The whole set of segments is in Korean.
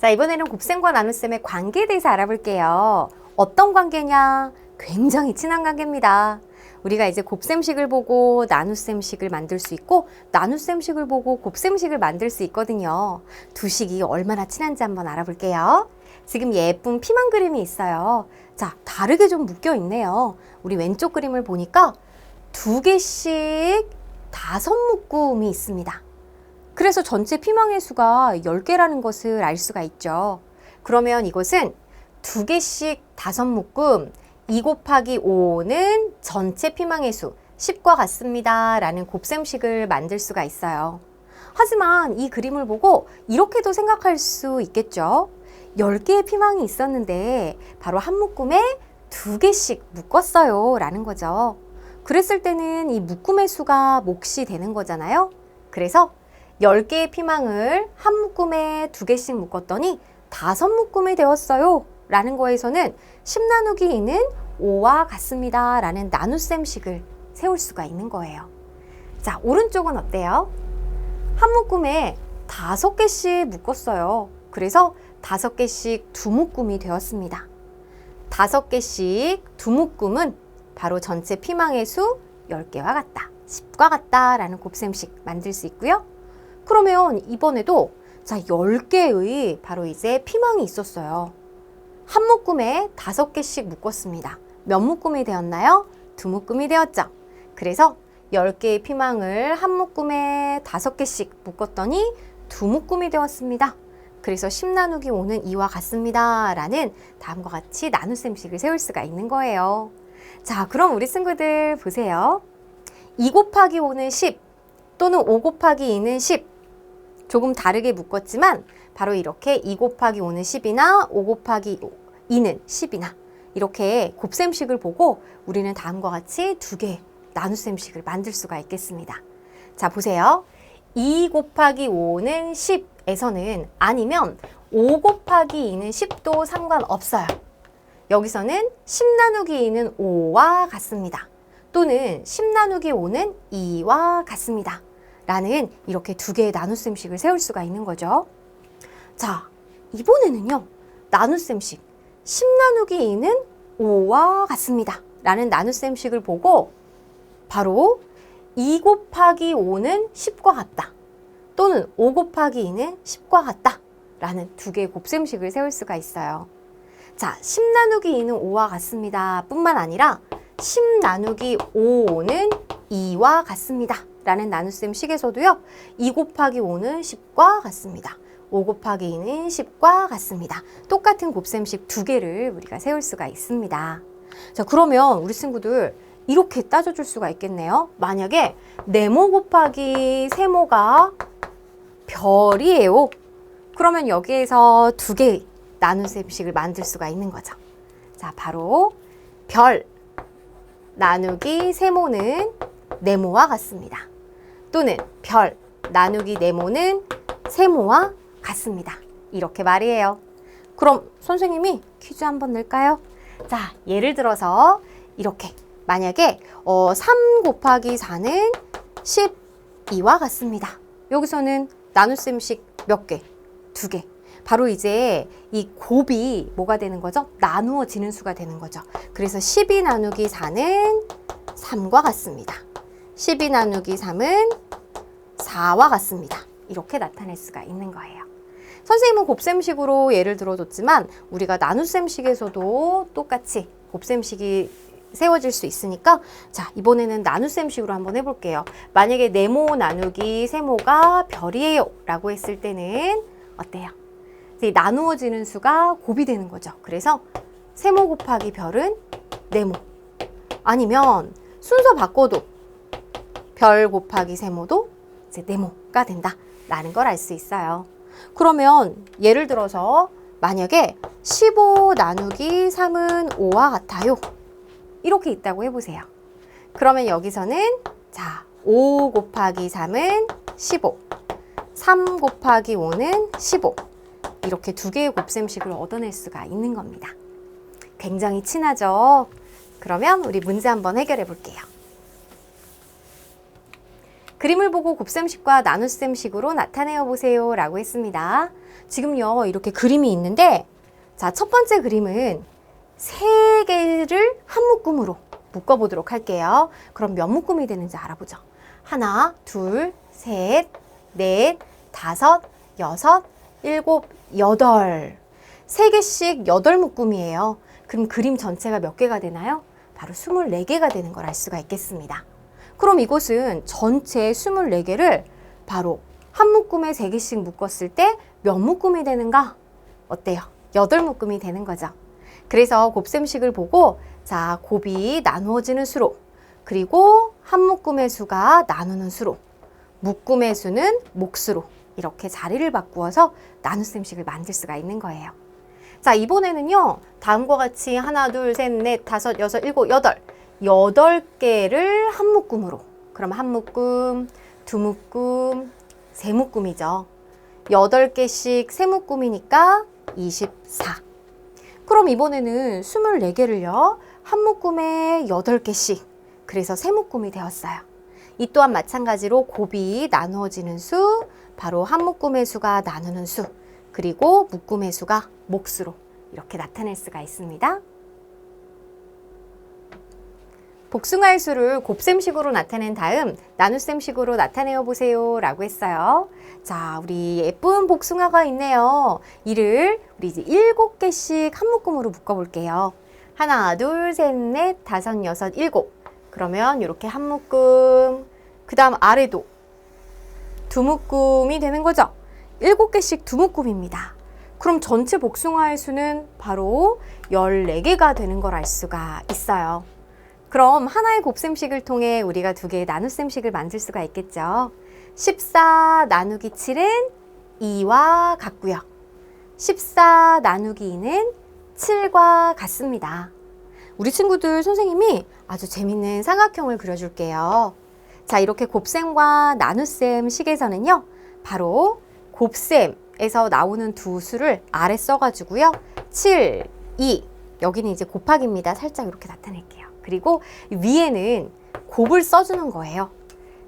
자, 이번에는 곱셈과 나눗셈의 관계에 대해서 알아볼게요. 어떤 관계냐? 굉장히 친한 관계입니다. 우리가 이제 곱셈식을 보고 나눗셈식을 만들 수 있고 나눗셈식을 보고 곱셈식을 만들 수 있거든요. 두 식이 얼마나 친한지 한번 알아볼게요. 지금 예쁜 피망 그림이 있어요. 자, 다르게 좀 묶여 있네요. 우리 왼쪽 그림을 보니까 두 개씩 5묶음이 있습니다. 그래서 전체 피망의 수가 10개라는 것을 알 수가 있죠. 그러면 이것은 두 개씩 5묶음 2 곱하기 5는 전체 피망의 수 10과 같습니다 라는 곱셈식을 만들 수가 있어요. 하지만 이 그림을 보고 이렇게도 생각할 수 있겠죠. 10개의 피망이 있었는데 바로 한 묶음에 2개씩 묶었어요 라는 거죠. 그랬을 때는 이 묶음의 수가 몫이 되는 거잖아요. 그래서 10개의 피망을 한 묶음에 2개씩 묶었더니 5묶음이 되었어요 라는 거에서는 10 나누기 2는 5와 같습니다 라는 나눗셈식을 세울 수가 있는 거예요. 자, 오른쪽은 어때요? 한 묶음에 5개씩 묶었어요. 그래서 5개씩 2묶음이 되었습니다. 5개씩 2묶음은 바로 전체 피망의 수 10개와 같다, 10과 같다 라는 곱셈식 만들 수 있고요. 그러면 이번에도 자 10개의 바로 이제 피망이 있었어요. 한 묶음에 5개씩 묶었습니다. 몇 묶음이 되었나요? 2묶음이 되었죠. 그래서 10개의 피망을 한 묶음에 5개씩 묶었더니 2묶음이 되었습니다. 그래서 10 나누기 5는 2와 같습니다 라는 다음과 같이 나눗셈식을 세울 수가 있는 거예요. 자, 그럼 우리 친구들 보세요. 2 곱하기 5는 10 또는 5 곱하기 2는 10 조금 다르게 묶었지만 바로 이렇게 2 곱하기 5는 10이나 5 곱하기 2는 10이나 이렇게 곱셈식을 보고 우리는 다음과 같이 2개의 나눗셈식을 만들 수가 있겠습니다. 자, 보세요. 2 곱하기 5는 10에서는 아니면 5 곱하기 2는 10도 상관없어요. 여기서는 10 나누기 2는 5와 같습니다. 또는 10 나누기 5는 2와 같습니다. 라는 이렇게 2개의 나눗셈식을 세울 수가 있는 거죠. 자, 이번에는요. 나눗셈식 10 나누기 2는 5와 같습니다. 라는 나눗셈식을 보고 바로 2 곱하기 5는 10과 같다. 또는 5 곱하기 2는 10과 같다. 라는 2개의 곱셈식을 세울 수가 있어요. 자, 10 나누기 2는 5와 같습니다. 뿐만 아니라 10 나누기 5는 2와 같습니다. 라는 나눗셈식에서도요. 2 곱하기 5는 10과 같습니다. 5 곱하기 2는 10과 같습니다. 똑같은 곱셈식 2개를 우리가 세울 수가 있습니다. 자, 그러면 우리 친구들 이렇게 따져줄 수가 있겠네요. 만약에 네모 곱하기 세모가 별이에요. 그러면 여기에서 2개의 나눗셈식을 만들 수가 있는 거죠. 자, 바로 별 나누기 세모는 네모와 같습니다. 또는 별 나누기 네모는 세모와 같습니다. 이렇게 말이에요. 그럼 선생님이 퀴즈 한번 낼까요? 자, 예를 들어서 이렇게 만약에 3 곱하기 4는 12와 같습니다. 여기서는 나눗셈식 몇 개? 2개. 바로 이제 이 곱이 뭐가 되는 거죠? 나누어지는 수가 되는 거죠. 그래서 12 나누기 4는 3과 같습니다. 12 나누기 3은 4와 같습니다. 이렇게 나타낼 수가 있는 거예요. 선생님은 곱셈식으로 예를 들어줬지만 우리가 나눗셈식에서도 똑같이 곱셈식이 세워질 수 있으니까 자, 이번에는 나눗셈식으로 한번 해볼게요. 만약에 네모 나누기 세모가 별이에요 라고 했을 때는 어때요? 나누어지는 수가 곱이 되는 거죠. 그래서 세모 곱하기 별은 네모. 아니면 순서 바꿔도 별 곱하기 세모도 이제 네모가 된다라는 걸 알 수 있어요. 그러면 예를 들어서 만약에 15 나누기 3은 5와 같아요. 이렇게 있다고 해보세요. 그러면 여기서는 자, 5 곱하기 3은 15, 3 곱하기 5는 15 이렇게 2개의 곱셈식을 얻어낼 수가 있는 겁니다. 굉장히 친하죠? 그러면 우리 문제 한번 해결해 볼게요. 그림을 보고 곱셈식과 나눗셈식으로 나타내어 보세요 라고 했습니다. 지금요 이렇게 그림이 있는데 자, 첫 번째 그림은 세 개를 한 묶음으로 묶어보도록 할게요. 그럼 몇 묶음이 되는지 알아보죠. 하나, 둘, 셋, 넷, 다섯, 여섯, 일곱, 여덟. 세 개씩 8묶음이에요. 그럼 그림 전체가 몇 개가 되나요? 바로 24개가 되는 걸 알 수가 있겠습니다. 그럼 이곳은 전체 24개를 바로 한 묶음에 3개씩 묶었을 때 몇 묶음이 되는가? 어때요? 8묶음이 되는 거죠. 그래서 곱셈식을 보고 자, 곱이 나누어지는 수로 그리고 한 묶음의 수가 나누는 수로 묶음의 수는 몫수로 이렇게 자리를 바꾸어서 나눗셈식을 만들 수가 있는 거예요. 자, 이번에는요. 다음과 같이 하나, 둘, 셋, 넷, 다섯, 여섯, 일곱, 여덟 8개를 한 묶음으로 그럼 한 묶음, 두 묶음, 세 묶음이죠. 8개씩 세 묶음이니까 24. 그럼 이번에는 24개를요. 한 묶음에 8개씩 그래서 세 묶음이 되었어요. 이 또한 마찬가지로 곱이 나누어지는 수 바로 한 묶음의 수가 나누는 수 그리고 묶음의 수가 몫으로 이렇게 나타낼 수가 있습니다. 복숭아의 수를 곱셈식으로 나타낸 다음 나눗셈식으로 나타내어 보세요 라고 했어요. 자, 우리 예쁜 복숭아가 있네요. 이를 우리 이제 7개씩 한 묶음으로 묶어 볼게요. 하나, 둘, 셋, 넷, 다섯, 여섯, 일곱. 그러면 이렇게 한 묶음, 그 다음 아래도 두 묶음이 되는 거죠. 7개씩 두 묶음입니다. 그럼 전체 복숭아의 수는 바로 14개가 되는 걸 알 수가 있어요. 그럼 하나의 곱셈식을 통해 우리가 2개의 나눗셈식을 만들 수가 있겠죠. 14 나누기 7은 2와 같고요. 14 나누기 2는 7과 같습니다. 우리 친구들 선생님이 아주 재밌는 삼각형을 그려줄게요. 자, 이렇게 곱셈과 나눗셈 식에서는요. 바로 곱셈에서 나오는 두 수를 아래 써가지고요. 7, 2 여기는 이제 곱하기입니다. 살짝 이렇게 나타낼게요. 그리고 위에는 곱을 써주는 거예요.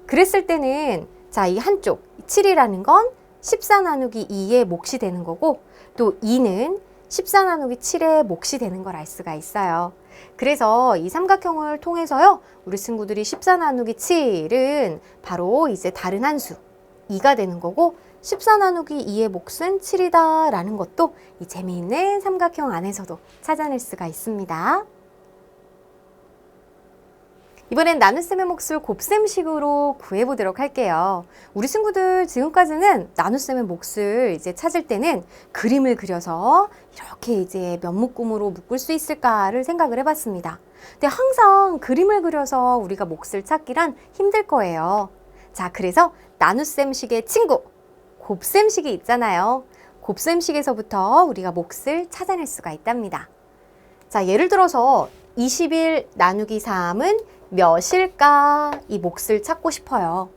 그랬을 때는 자, 이 한쪽 7이라는 건 14 나누기 2의 몫이 되는 거고 또 2는 14 나누기 7의 몫이 되는 걸 알 수가 있어요. 그래서 이 삼각형을 통해서요. 우리 친구들이 14 나누기 7은 바로 이제 다른 한 수 2가 되는 거고 14 나누기 2의 몫은 7이다 라는 것도 이 재미있는 삼각형 안에서도 찾아낼 수가 있습니다. 이번엔 나눗셈의 몫을 곱셈식으로 구해보도록 할게요. 우리 친구들 지금까지는 나눗셈의 몫을 이제 찾을 때는 그림을 그려서 이렇게 이제 몇 묶음으로 묶을 수 있을까를 생각을 해봤습니다. 근데 항상 그림을 그려서 우리가 몫을 찾기란 힘들 거예요. 자, 그래서 나눗셈식의 친구, 곱셈식이 있잖아요. 곱셈식에서부터 우리가 몫을 찾아낼 수가 있답니다. 자, 예를 들어서 21 나누기 3은 몇일까? 이 몫을 찾고 싶어요.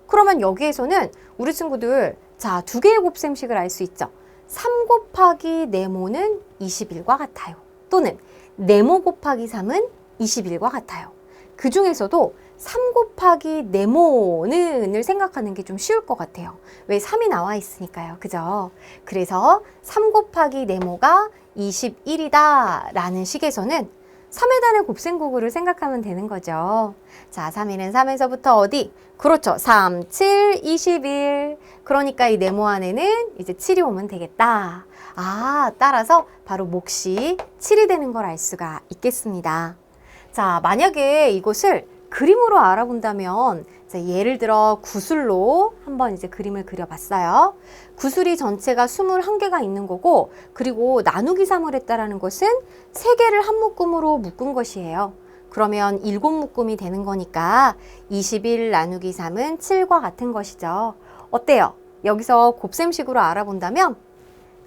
그러면 여기에서는 우리 친구들 자, 2개의 곱셈식을 알 수 있죠. 3 곱하기 네모는 21과 같아요. 또는 네모 곱하기 3은 21과 같아요. 그 중에서도 3 곱하기 네모는을 생각하는 게 좀 쉬울 것 같아요. 왜 3이 나와 있으니까요. 그죠? 그래서 3 곱하기 네모가 21이다 라는 식에서는 3의 단의 곱셈구구를 생각하면 되는 거죠. 자, 3에는 3에서부터 어디? 그렇죠. 3, 7, 21. 그러니까 이 네모 안에는 이제 7이 오면 되겠다. 아, 따라서 바로 몫이 7이 되는 걸 알 수가 있겠습니다. 자, 만약에 이것을 그림으로 알아본다면 자, 예를 들어 구슬로 한번 이제 그림을 그려봤어요. 구슬이 전체가 21개가 있는 거고 그리고 나누기 3을 했다라는 것은 3개를 한 묶음으로 묶은 것이에요. 그러면 7묶음이 되는 거니까 21 나누기 3은 7과 같은 것이죠. 어때요? 여기서 곱셈식으로 알아본다면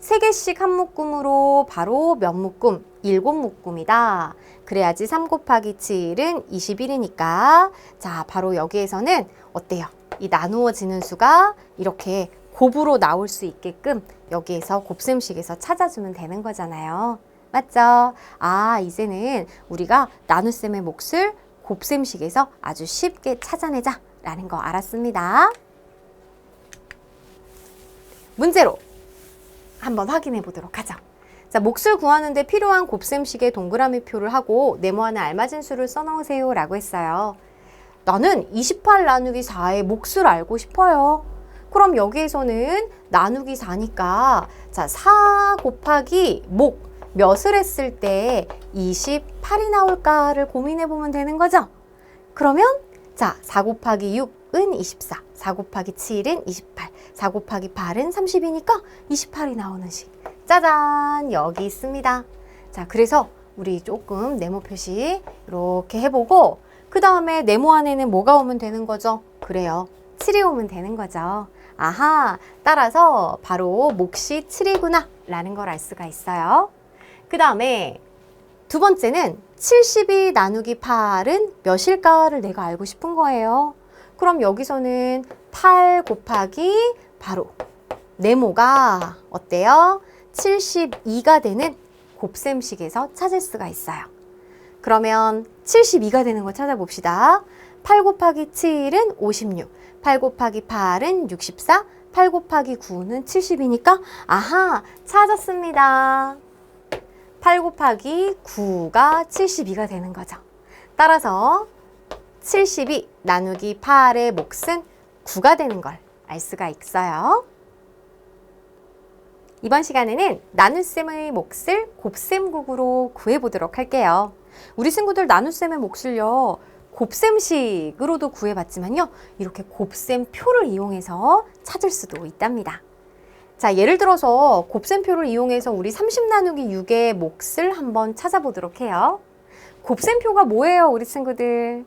3개씩 한 묶음으로 바로 몇 묶음? 7묶음이다. 그래야지 3 곱하기 7은 21이니까 자, 바로 여기에서는 어때요? 이 나누어지는 수가 이렇게 곱으로 나올 수 있게끔 여기에서 곱셈식에서 찾아주면 되는 거잖아요. 맞죠? 아, 이제는 우리가 나눗셈의 몫을 곱셈식에서 아주 쉽게 찾아내자 라는 거 알았습니다. 문제로 한번 확인해 보도록 하죠. 자, 몫을 구하는데 필요한 곱셈식의 동그라미 표를 하고 네모 안에 알맞은 수를 써넣으세요 라고 했어요. 나는 28 나누기 4의 몫을 알고 싶어요. 그럼 여기에서는 나누기 4니까 자, 4 곱하기 몫 몇을 했을 때 28이 나올까를 고민해 보면 되는 거죠. 그러면 자, 4 곱하기 6은 24, 4 곱하기 7은 28, 4 곱하기 8은 30이니까 28이 나오는 식. 짜잔! 여기 있습니다. 자, 그래서 우리 조금 네모 표시 이렇게 해보고 그 다음에 네모 안에는 뭐가 오면 되는 거죠? 그래요. 7이 오면 되는 거죠. 아하! 따라서 바로 몫이 7이구나 라는 걸 알 수가 있어요. 그 다음에 두 번째는 72 나누기 8은 몇일까를 내가 알고 싶은 거예요. 그럼 여기서는 8 곱하기 바로 네모가 어때요? 72가 되는 곱셈식에서 찾을 수가 있어요. 그러면 72가 되는 거 찾아봅시다. 8 곱하기 7은 56, 8 곱하기 8은 64, 8 곱하기 9는 70이니까 아하! 찾았습니다. 8 곱하기 9가 72가 되는 거죠. 따라서 72 나누기 8의 몫은 9가 되는 걸 알 수가 있어요. 이번 시간에는 나눗셈의 몫을 곱셈국으로 구해보도록 할게요. 우리 친구들 나눗셈의 몫을요, 곱셈식으로도 구해봤지만요, 이렇게 곱셈표를 이용해서 찾을 수도 있답니다. 자, 예를 들어서 곱셈표를 이용해서 우리 30 나누기 6의 몫을 한번 찾아보도록 해요. 곱셈표가 뭐예요, 우리 친구들?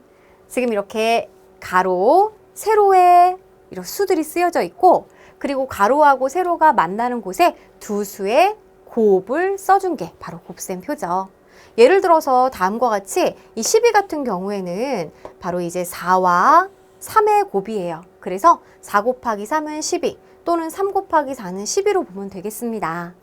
지금 이렇게 가로, 세로에 이렇게 수들이 쓰여져 있고, 그리고 가로하고 세로가 만나는 곳에 두 수의 곱을 써준 게 바로 곱셈표죠. 예를 들어서 다음과 같이 이 12 같은 경우에는 바로 이제 4와 3의 곱이에요. 그래서 4 곱하기 3은 12 또는 3 곱하기 4는 12로 보면 되겠습니다.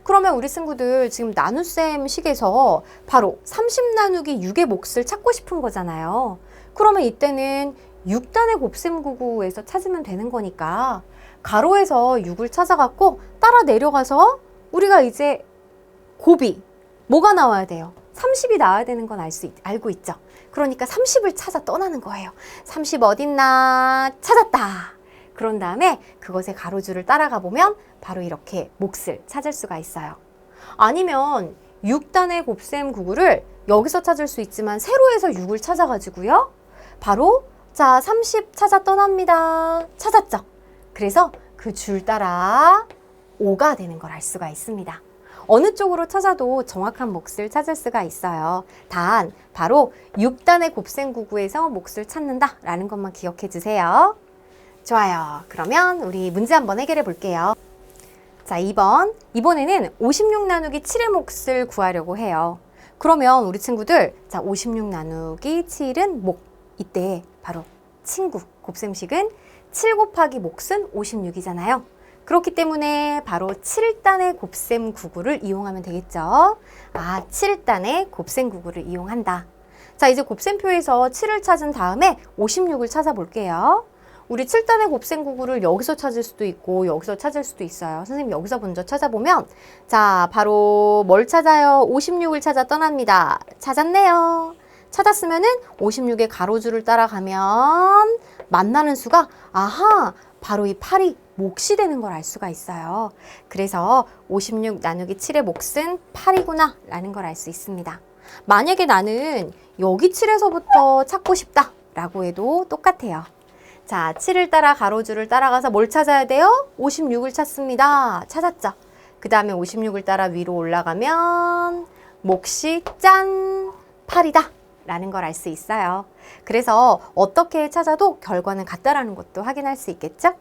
그러면 우리 친구들 지금 나눗셈 식에서 바로 30 나누기 6의 몫을 찾고 싶은 거잖아요. 그러면 이때는 6단의 곱셈구구에서 찾으면 되는 거니까 가로에서 6을 찾아갖고 따라 내려가서 우리가 이제 곱이 뭐가 나와야 돼요? 30이 나와야 되는 건 알고 있죠. 그러니까 30을 찾아 떠나는 거예요. 30 어딨나? 찾았다. 그런 다음에 그것의 가로줄을 따라가 보면 바로 이렇게 몫을 찾을 수가 있어요. 아니면 6단의 곱셈 구구를 여기서 찾을 수 있지만 세로에서 6을 찾아가지고요. 바로 자 30 찾아 떠납니다. 찾았죠? 그래서 그 줄 따라 5가 되는 걸 알 수가 있습니다. 어느 쪽으로 찾아도 정확한 몫을 찾을 수가 있어요. 단 바로 6단의 곱셈 구구에서 몫을 찾는다라는 것만 기억해 주세요. 좋아요. 그러면 우리 문제 한번 해결해 볼게요. 자, 이번에는 56 나누기 7의 몫을 구하려고 해요. 그러면 우리 친구들 자 56 나누기 7은 몫. 이때 바로 친구 곱셈식은 7 곱하기 몫은 56이잖아요. 그렇기 때문에 바로 7단의 곱셈 구구를 이용하면 되겠죠. 아, 7단의 곱셈 구구를 이용한다. 자, 이제 곱셈표에서 7을 찾은 다음에 56을 찾아볼게요. 우리 7단의 곱셈 구구를 여기서 찾을 수도 있고 여기서 찾을 수도 있어요. 선생님 여기서 먼저 찾아보면 자, 바로 뭘 찾아요? 56을 찾아 떠납니다. 찾았네요. 찾았으면은 56의 가로줄을 따라가면 만나는 수가 아하! 바로 이 8이 몫이 되는 걸 알 수가 있어요. 그래서 56 나누기 7의 몫은 8이구나 라는 걸 알 수 있습니다. 만약에 나는 여기 7에서부터 찾고 싶다 라고 해도 똑같아요. 자, 7을 따라 가로줄을 따라가서 뭘 찾아야 돼요? 56을 찾습니다. 찾았죠? 그 다음에 56을 따라 위로 올라가면 몫이 짠! 8이다 라는 걸 알 수 있어요. 그래서 어떻게 찾아도 결과는 같다라는 것도 확인할 수 있겠죠?